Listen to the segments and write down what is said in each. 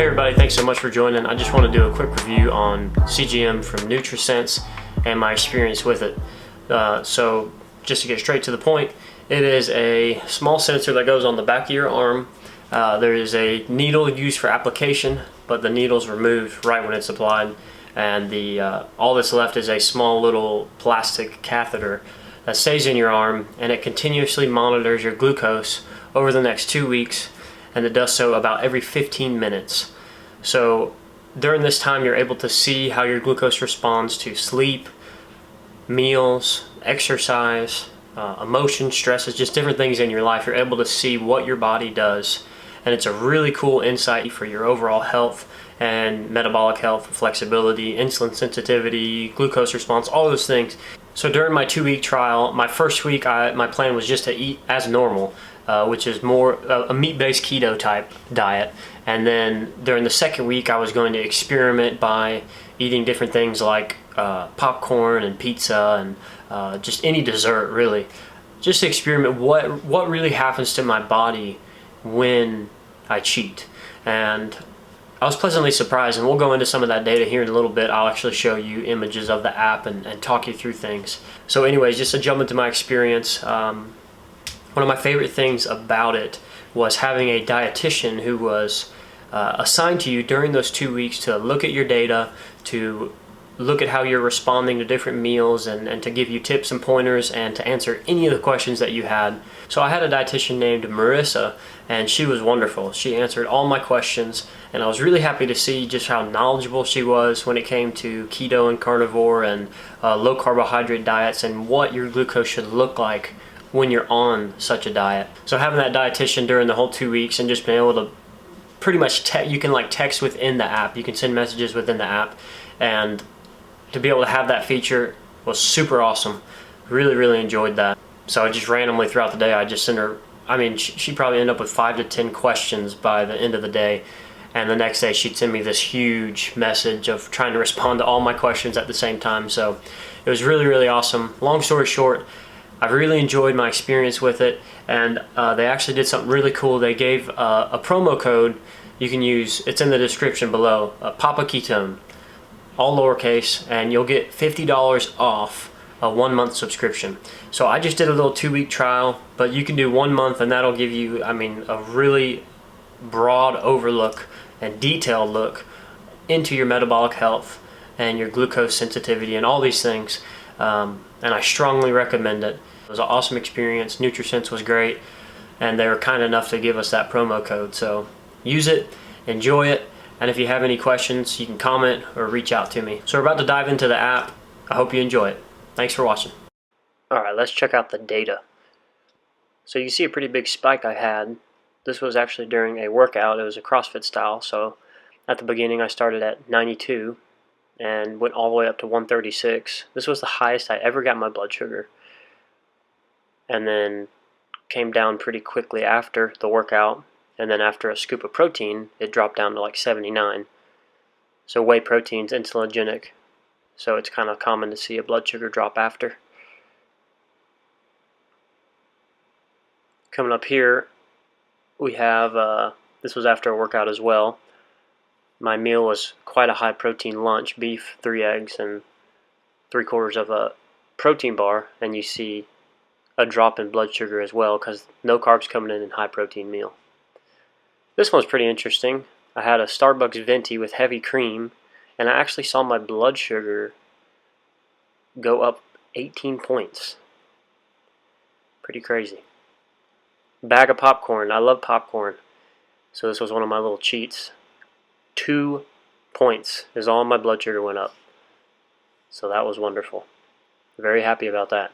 Hey everybody, thanks so much for joining. I just want to do a quick review on CGM from Nutrisense and my experience with it. So just to get straight to the point, it is a small sensor that goes on the back of your arm. There is a needle used for application, but the needle's removed right when it's applied, and all that's left is a small little plastic catheter that stays in your arm, and it continuously monitors your glucose over the next 2 weeks, and it does so about every 15 minutes. So during this time, you're able to see how your glucose responds to sleep, meals, exercise, emotion, stresses, just different things in your life. You're able to see what your body does, and it's a really cool insight for your overall health and metabolic health, flexibility, insulin sensitivity, glucose response, all those things. So during my 2-week trial, my first week, my plan was just to eat as normal, which is more a meat-based keto type diet. And then during the second week, I was going to experiment by eating different things like popcorn and pizza and just any dessert, really. Just to experiment what really happens to my body when I cheat. And I was pleasantly surprised, and we'll go into some of that data here in a little bit. I'll actually show you images of the app and talk you through things. So anyways, just to jump into my experience, one of my favorite things about it was having a dietitian who was assigned to you during those 2 weeks to look at your data, to look at how you're responding to different meals, and to give you tips and pointers and to answer any of the questions that you had. So I had a dietitian named Marissa, and she was wonderful. She answered all my questions, and I was really happy to see just how knowledgeable she was when it came to keto and carnivore and low carbohydrate diets and what your glucose should look like when you're on such a diet. So having that dietitian during the whole 2 weeks and just being able to pretty much you can like text within the app, you can send messages within the app, and to be able to have that feature was super awesome. Really enjoyed that. So I just randomly throughout the day, I just sent her, I mean, she probably ended up with 5 to 10 questions by the end of the day, and the next day she'd send me this huge message of trying to respond to all my questions at the same time. So it was really awesome. Long story short, I really enjoyed my experience with it, and they actually did something really cool. They gave a promo code you can use. It's in the description below, Papa Ketone, all lowercase, and you'll get $50 off a 1-month subscription. So I just did a little 2-week trial, but you can do 1 month, and that'll give you, I mean, a really broad overlook and detailed look into your metabolic health and your glucose sensitivity and all these things. And I strongly recommend it. It was an awesome experience. Nutrisense was great, and they were kind enough to give us that promo code. So use it, enjoy it, and if you have any questions, you can comment or reach out to me. So we're about to dive into the app. I hope you enjoy it. Thanks for watching. Alright, let's check out the data. So you can see a pretty big spike I had. This was actually during a workout. It was a CrossFit style. So at the beginning I started at 92 and went all the way up to 136. This was the highest I ever got my blood sugar. And then came down pretty quickly after the workout. And then after a scoop of protein, it dropped down to like 79. So whey protein's insulinogenic, so it's kind of common to see a blood sugar drop after. Coming up here, we have, this was after a workout as well. My meal was quite a high protein lunch, beef, 3 eggs, and 3/4 of a protein bar, and you see a drop in blood sugar as well because no carbs coming in high protein meal. This one's pretty interesting. I had a Starbucks venti with heavy cream, and I actually saw my blood sugar go up 18 points. Pretty crazy. Bag of popcorn. I love popcorn, so this was one of my little cheats. 2 points is all my blood sugar went up. So that was wonderful. Very happy about that.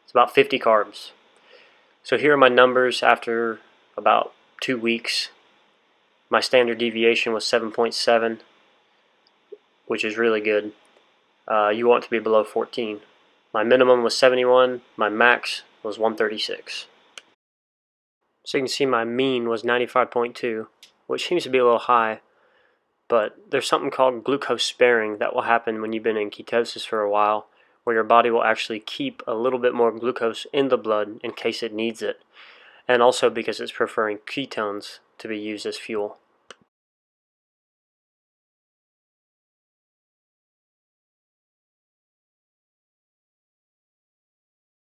It's about 50 carbs. So here are my numbers after about 2 weeks. My standard deviation was 7.7, which is really good. You want to be below 14. My minimum was 71. My max was 136. So you can see my mean was 95.2, which seems to be a little high. But there's something called glucose sparing that will happen when you've been in ketosis for a while, where your body will actually keep a little bit more glucose in the blood in case it needs it. And also because it's preferring ketones to be used as fuel.